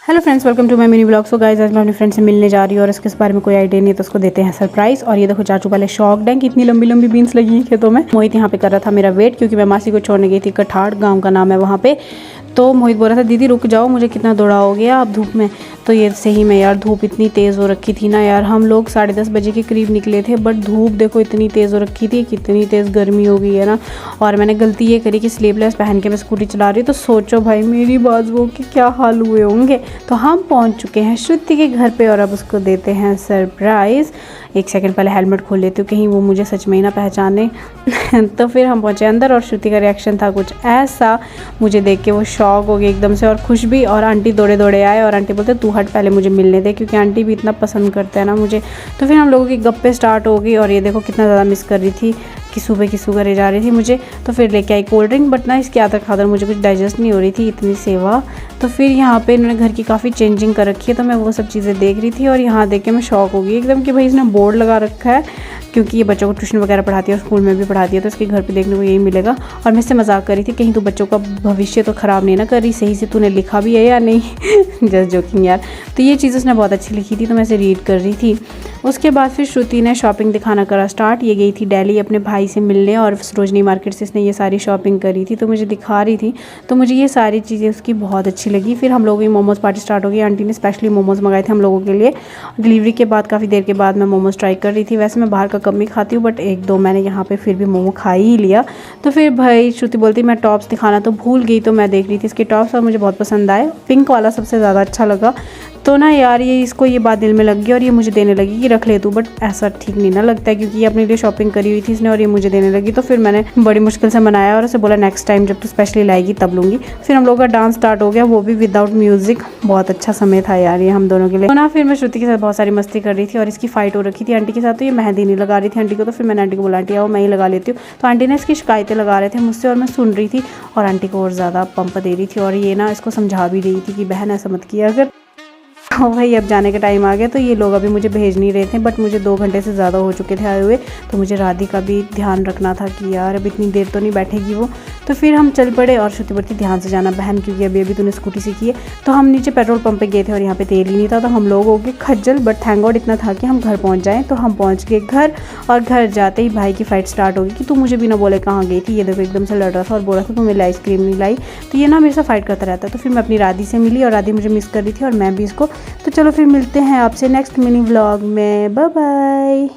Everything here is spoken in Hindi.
Hello friends, welcome to my mini blog. So guys, आज मैं अपनी फ्रेंड से मिलने जा रही हूँ और इसके बारे में कोई आइडिया नहीं है, तो उसको देते हैं सरप्राइज। और ये देखो, चाचू पहले शॉक्ड है कि इतनी लंबी लंबी बीन्स लगी हैं खेतों में। मोहित यहाँ पे कर रहा था मेरा वेट, क्योंकि मैं मासी को छोड़ने गई थी कठाड़, गाँव का नाम है वहाँ पे। तो मोहित बोल रहा था, दीदी रुक जाओ, मुझे कितना दौड़ाओगे आप धूप में। तो ये सही में यार, धूप इतनी तेज़ हो रखी थी ना यार। हम लोग 10:30 बजे के करीब निकले थे, बट धूप देखो इतनी तेज़ हो रखी थी, कितनी तेज़ गर्मी हो गई है ना। और मैंने गलती ये करी कि स्लीवलेस पहन के मैं स्कूटी चला रही हूँ, तो सोचो भाई मेरी बाजुओं के क्या हाल हुए होंगे। तो हम पहुँच चुके हैं श्रुति के घर पे और अब उसको देते हैं सरप्राइज़। एक सेकंड पहले हेलमेट खोल लेती हूँ, कहीं वो मुझे सच में ही ना पहचाने। तो फिर हम पहुँचे अंदर और श्रुति का रिएक्शन था कुछ ऐसा, मुझे देख के वो शॉक हो गई एकदम से और खुश भी। और आंटी दौड़े दौड़े आए और आंटी बोलते तू हट, पहले मुझे मिलने दे, क्योंकि आंटी भी इतना पसंद करते हैं ना मुझे। तो फिर हम लोगों की गप्पे स्टार्ट हो गई और ये देखो कितना ज़्यादा मिस कर रही थी कि सुबह की सुबह जा रही थी मुझे। तो फिर लेके आई कोल्ड ड्रिंक, बट ना इसकी आदर खादर मुझे कुछ डाइजेस्ट नहीं हो रही थी, इतनी सेवा। तो फिर यहाँ पे इन्होंने घर की काफ़ी चेंजिंग कर रखी है, तो मैं वो सब चीज़ें देख रही थी और यहाँ देख के मैं शॉक हो गई एकदम कि भाई इसने बोर्ड लगा रखा है, क्योंकि ये बच्चों को ट्यूशन वगैरह पढ़ाती है और स्कूल में भी पढ़ाती है, तो इसके घर पे देखने को यही मिलेगा। और मैं इससे मजाक कर रही थी, कहीं तू बच्चों का भविष्य तो ख़राब नहीं ना कर रही, सही से तूने लिखा भी है या नहीं। जस्ट जोकिंग यार। तो ये चीज़ उसने बहुत अच्छी लिखी थी, तो मैं इसे रीड कर रही थी। उसके बाद फिर श्रुति ने शॉपिंग दिखाना करा स्टार्ट। ये गई थी दिल्ली अपने भाई से मिलने और सरोजनी मार्केट से इसने ये सारी शॉपिंग करी थी, तो मुझे दिखा रही थी। तो मुझे ये सारी चीज़ें उसकी बहुत अच्छी लगी। फिर हम लोगों की मोमोज़ पार्टी स्टार्ट हो गई। आंटी ने स्पेशली मोमोज़ मंगाए थे हम लोगों के लिए। डिलीवरी के बाद काफ़ी देर के बाद मैं मोमोज़ ट्राई कर रही थी। वैसे मैं बाहर का कम ही खाती हूँ, बट एक दो मैंने यहाँ पे फिर भी मोमो खा ही लिया। तो फिर भाई श्रुति बोलती मैं टॉप्स दिखाना तो भूल गई, तो मैं देख रही थी इसके टॉप्स और मुझे बहुत पसंद आए। पिंक वाला सबसे ज़्यादा अच्छा लगा। तो ना यार ये इसको ये बात दिल में लग गई और ये मुझे देने लगी कि रख ले तू, बट ऐसा ठीक नहीं ना लगता है, क्योंकि ये अपने लिए शॉपिंग करी हुई थी इसने और ये मुझे देने लगी। तो फिर मैंने बड़ी मुश्किल से मनाया और उसे बोला नेक्स्ट टाइम जब तू स्पेशली लाएगी तब लूँगी। फिर हम लोगों का डांस स्टार्ट हो गया, वो भी विदाउट म्यूजिक। बहुत अच्छा समय था यार ये हम दोनों के लिए। तो ना फिर मैं श्रुति के साथ बहुत सारी मस्ती कर रही थी और इसकी फाइट हो रखी थी आंटी के साथ, तो ये मेहंदी नहीं लगा रही थी आंटी को। तो फिर मैंने आंटी को बोला आंटी आओ मैं ही लगा लेती हूँ। तो आंटी ने इसकी शिकायतें लगा रहे थे मुझसे और मैं सुन रही थी और आंटी को और ज़्यादा पंप दे रही थी और ये ना इसको समझा भी रही थी कि बहन ऐसा मत किया अगर। हाँ भाई, अब जाने का टाइम आ गया, तो ये लोग अभी मुझे भेज नहीं रहे थे, बट मुझे 2 घंटे से ज़्यादा हो चुके थे आए हुए। तो मुझे राधी का भी ध्यान रखना था कि यार अब इतनी देर तो नहीं बैठेगी वो। तो फिर हम चल पड़े और श्रुति बोलती ध्यान से जाना बहन, क्योंकि अभी अभी तूने स्कूटी सीखी है। तो हम नीचे पेट्रोल पंप पे गए थे और यहाँ पे तेल ही नहीं था, तो हम लोग हो गए खज्जल। बट थैंक गॉड इतना था कि हम घर पहुँच जाएँ। तो हम पहुँच गए घर और घर जाते ही भाई की फाइट स्टार्ट हो गई कि तू मुझे बिना बोले कहाँ गई थी। ये देखो एकदम से लड़ रहा था और बोल रहा था तू मेरे आइसक्रीम नहीं लाई। तो ये ना मेरे साथ फाइट करता रहता है। तो फिर मैं अपनी राधी से मिली और राधी मुझे मिस कर रही थी और मैं भी इसको। तो चलो फिर मिलते हैं आपसे नेक्स्ट मिनी व्लॉग में। Bye bye.